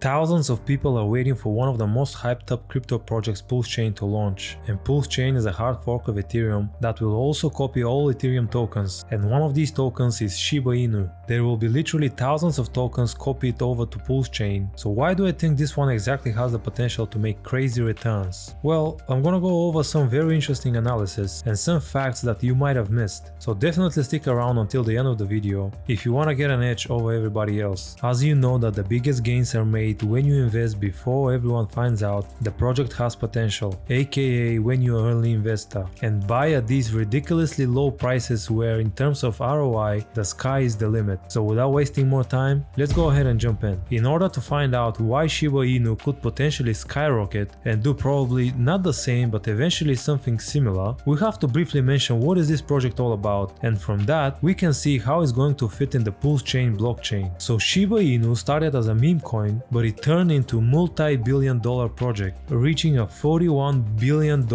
Thousands of people are waiting for one of the most hyped up crypto projects, PulseChain, to launch. And PulseChain is a hard fork of Ethereum that will also copy all Ethereum tokens, and one of these tokens is Shiba Inu. There will be literally thousands of tokens copied over to PulseChain. So why do I think this one exactly has the potential to make crazy returns? Well, I'm gonna go over some very interesting analysis and some facts that you might have missed. So definitely stick around until the end of the video if you wanna get an edge over everybody else, as you know that the biggest gains are made when you invest before everyone finds out the project has potential, aka when you're an early investor, and buy at these ridiculously low prices where in terms of ROI the sky is the limit. So without wasting more time, let's go ahead and jump in. In order to find out why Shiba Inu could potentially skyrocket and do probably not the same but eventually something similar, we have to briefly mention what is this project all about, and from that we can see how it's going to fit in the PulseChain blockchain. So Shiba Inu started as a meme coin, but it turned into multi-billion-dollar project, reaching a $41 billion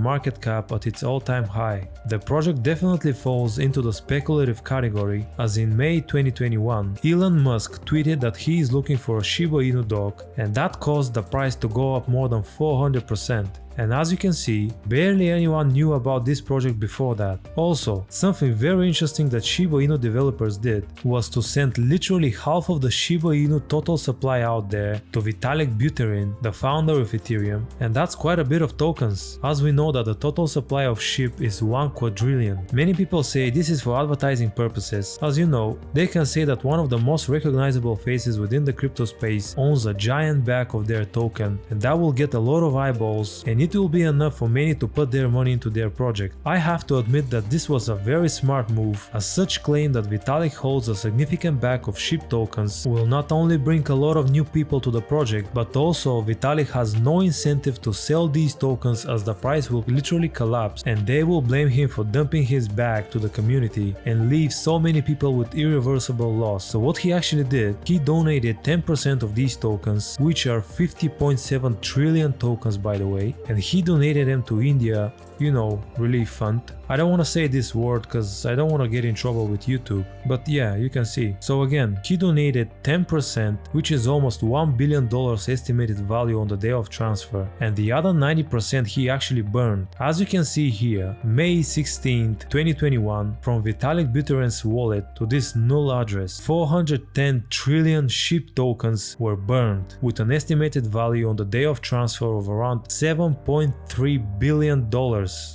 market cap at its all-time high. The project definitely falls into the speculative category, as in May 2021, Elon Musk tweeted that he is looking for a Shiba Inu dog, and that caused the price to go up more than 400%. And as you can see, barely anyone knew about this project before that. Also, something very interesting that Shiba Inu developers did was to send literally half of the Shiba Inu total supply out there to Vitalik Buterin, the founder of Ethereum, and that's quite a bit of tokens, as we know that the total supply of SHIB is 1 quadrillion. Many people say this is for advertising purposes. As you know, they can say that one of the most recognizable faces within the crypto space owns a giant back of their token, and that will get a lot of eyeballs, and it will be enough for many to put their money into their project. I have to admit that this was a very smart move, as such claim that Vitalik holds a significant back of SHIB tokens will not only bring a lot of new people to the project, but also Vitalik has no incentive to sell these tokens, as the price will literally collapse and they will blame him for dumping his bag to the community and leave so many people with irreversible loss. So what he actually did, he donated 10% of these tokens, which are 50.7 trillion tokens by the way, and he donated them to India, you know, relief fund. I don't want to say this word because I don't want to get in trouble with YouTube, but yeah, you can see. So again, he donated 10%, which is almost $1 billion estimated value on the day of transfer, and the other 90% he actually burned. As you can see here, May 16th, 2021, from Vitalik Buterin's wallet to this null address, 410 trillion SHIB tokens were burned, with an estimated value on the day of transfer of around $7.3 billion.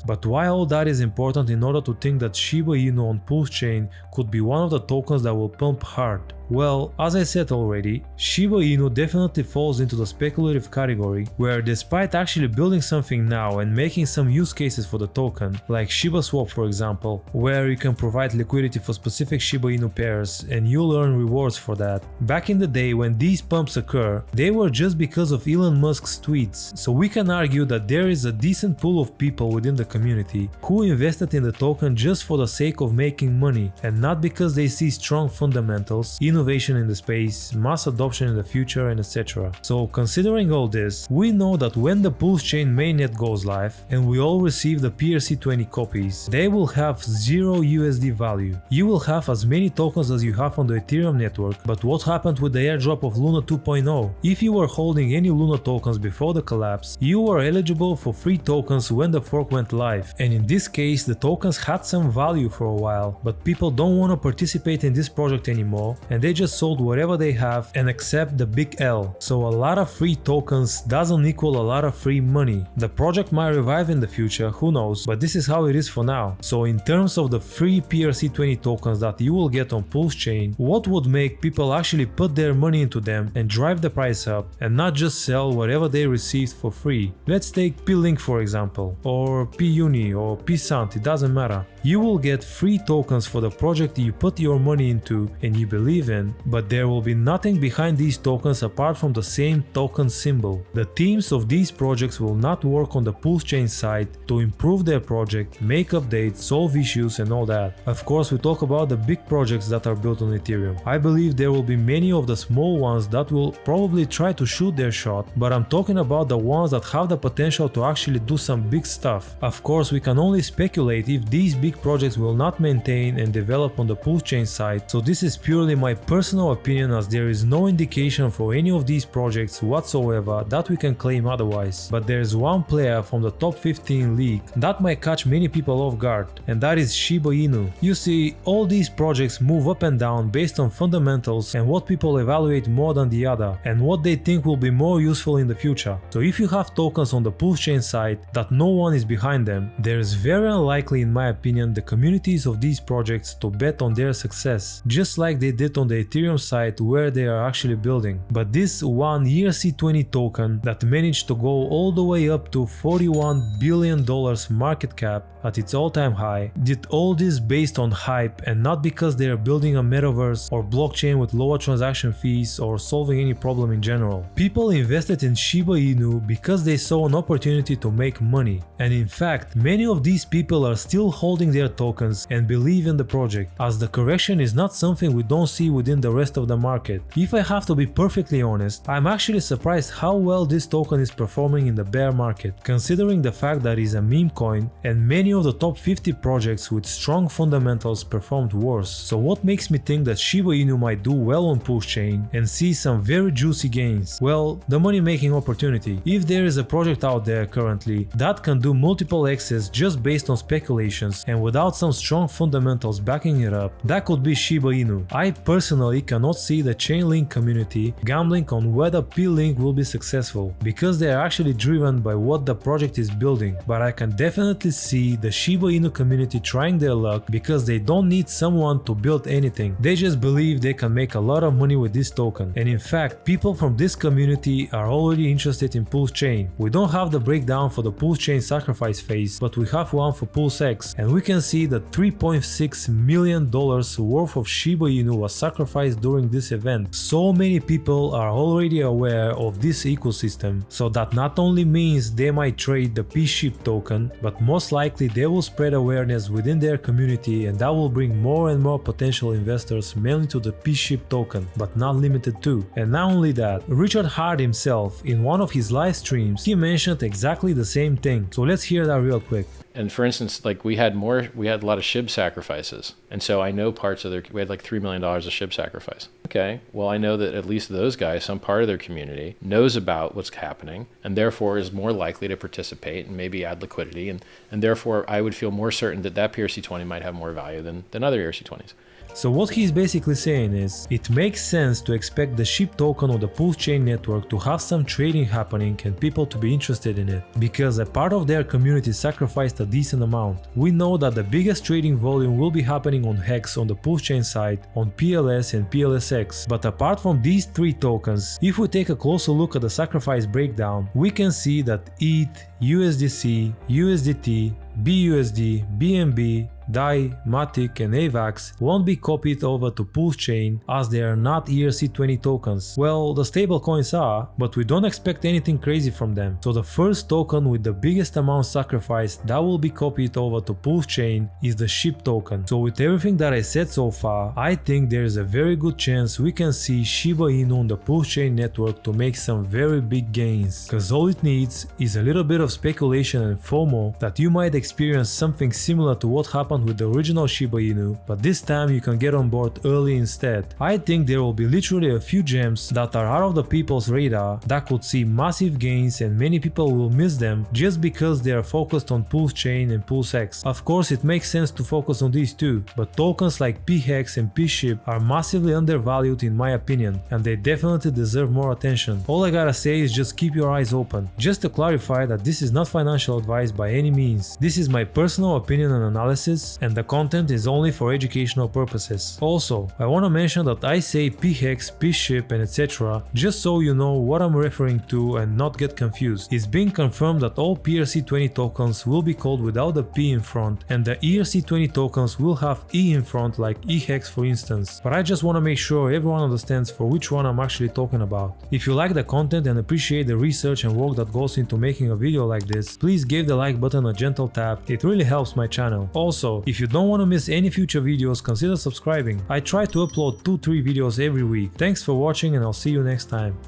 But why all that is important in order to think that Shiba Inu on PulseChain could be one of the tokens that will pump hard? Well, as I said already, Shiba Inu definitely falls into the speculative category, where despite actually building something now and making some use cases for the token, like Shiba Swap for example, where you can provide liquidity for specific Shiba Inu pairs and you'll earn rewards for that. Back in the day when these pumps occur, they were just because of Elon Musk's tweets, so we can argue that there is a decent pool of people within the community who invested in the token just for the sake of making money and not because they see strong fundamentals, innovation in the space, mass adoption in the future, and etc. So considering all this, we know that when the PulseChain mainnet goes live and we all receive the PRC20 copies, they will have 0 USD value. You will have as many tokens as you have on the Ethereum network, but what happened with the airdrop of Luna 2.0? If you were holding any Luna tokens before the collapse, you were eligible for free tokens when the fork went live, and in this case the tokens had some value for a while, but people don't want to participate in this project anymore, and they just sold whatever they have and accept the big L. So a lot of free tokens doesn't equal a lot of free money. The project might revive in the future, who knows, but this is how it is for now. So in terms of the free PRC20 tokens that you will get on PulseChain, what would make people actually put their money into them and drive the price up and not just sell whatever they received for free? Let's take P-Link for example, or P-Uni or P-Sant, it doesn't matter. You will get free tokens for the project you put your money into and you believe in, but there will be nothing behind these tokens apart from the same token symbol. The teams of these projects will not work on the PulseChain side to improve their project, make updates, solve issues and all that. Of course, we talk about the big projects that are built on Ethereum. I believe there will be many of the small ones that will probably try to shoot their shot, but I'm talking about the ones that have the potential to actually do some big stuff. Of course, we can only speculate if these big projects will not maintain and develop on the PulseChain side, so this is purely my personal opinion, as there is no indication for any of these projects whatsoever that we can claim otherwise. But there is one player from the top 15 league that might catch many people off guard, and that is Shiba Inu. You see, all these projects move up and down based on fundamentals and what people evaluate more than the other, and what they think will be more useful in the future. So if you have tokens on the PulseChain side that no one is behind them, there is very unlikely, in my opinion, the communities of these projects to bet on their success, just like they did on the Ethereum side where they are actually building. But this one ERC20 token that managed to go all the way up to $41 billion market cap at its all-time high, did all this based on hype and not because they are building a metaverse or blockchain with lower transaction fees or solving any problem in general. People invested in Shiba Inu because they saw an opportunity to make money, and in fact many of these people are still holding their tokens and believe in the project, as the correction is not something we don't see within the rest of the market. If I have to be perfectly honest, I'm actually surprised how well this token is performing in the bear market, considering the fact that it's a meme coin and many of the top 50 projects with strong fundamentals performed worse. So what makes me think that Shiba Inu might do well on PulseChain and see some very juicy gains? Well, the money making opportunity. If there is a project out there currently that can do multiple X's just based on speculations and without some strong fundamentals backing it up, that could be Shiba Inu. I personally cannot see the Chainlink community gambling on whether P-Link will be successful, because they are actually driven by what the project is building, but I can definitely see the Shiba Inu community trying their luck because they don't need someone to build anything. They just believe they can make a lot of money with this token, and in fact people from this community are already interested in PulseChain. We don't have the breakdown for the PulseChain sacrifice phase, but we have one for PulseX, and we can see that $3.6 million worth of Shiba Inu was sacrificed during this event. So many people are already aware of this ecosystem, so that not only means they might trade the SHIB token, but most likely they will spread awareness within their community, and that will bring more and more potential investors mainly to the SHIB token, but not limited to. And not only that, Richard Hart himself, in one of his live streams, he mentioned exactly the same thing. So let's hear that real quick. And for instance, like we had a lot of SHIB sacrifices. And so I know we had like $3 million of SHIB sacrifice. Okay, well, I know that at least those guys, some part of their community, knows about what's happening and therefore is more likely to participate and maybe add liquidity. And therefore I would feel more certain that PRC20 might have more value than other ERC20s. So what he's basically saying is, it makes sense to expect the SHIB token on the PulseChain network to have some trading happening and people to be interested in it, because a part of their community sacrificed a decent amount. We know that the biggest trading volume will be happening on Hex on the PulseChain side, on PLS and PLSX, but apart from these three tokens, if we take a closer look at the sacrifice breakdown, we can see that ETH, USDC, USDT, BUSD, BNB, DAI, Matic and AVAX won't be copied over to PulseChain as they are not ERC20 tokens. Well, the stablecoins are, but we don't expect anything crazy from them. So the first token with the biggest amount sacrificed that will be copied over to PulseChain is the SHIB token. So with everything that I said so far, I think there is a very good chance we can see Shiba Inu on the PulseChain network to make some very big gains, cause all it needs is a little bit of speculation and FOMO that you might experience something similar to what happened with the original Shiba Inu, but this time you can get on board early instead. I think there will be literally a few gems that are out of the people's radar that could see massive gains, and many people will miss them just because they are focused on PulseChain and PulseX. Of course it makes sense to focus on these too, but tokens like PHEX and PSHIB are massively undervalued in my opinion, and they definitely deserve more attention. All I gotta say is just keep your eyes open. Just to clarify that this is not financial advice by any means. This is my personal opinion and analysis, and the content is only for educational purposes. Also, I wanna mention that I say PHEX, PSHIB and etc. just so you know what I'm referring to and not get confused. It's been confirmed that all PRC20 tokens will be called without the P in front, and the ERC20 tokens will have E in front, like EHEX for instance. But I just wanna make sure everyone understands for which one I'm actually talking about. If you like the content and appreciate the research and work that goes into making a video like this, please give the like button a gentle tap, it really helps my channel. Also, if you don't want to miss any future videos, consider subscribing. I try to upload 2-3 videos every week. Thanks for watching and I'll see you next time.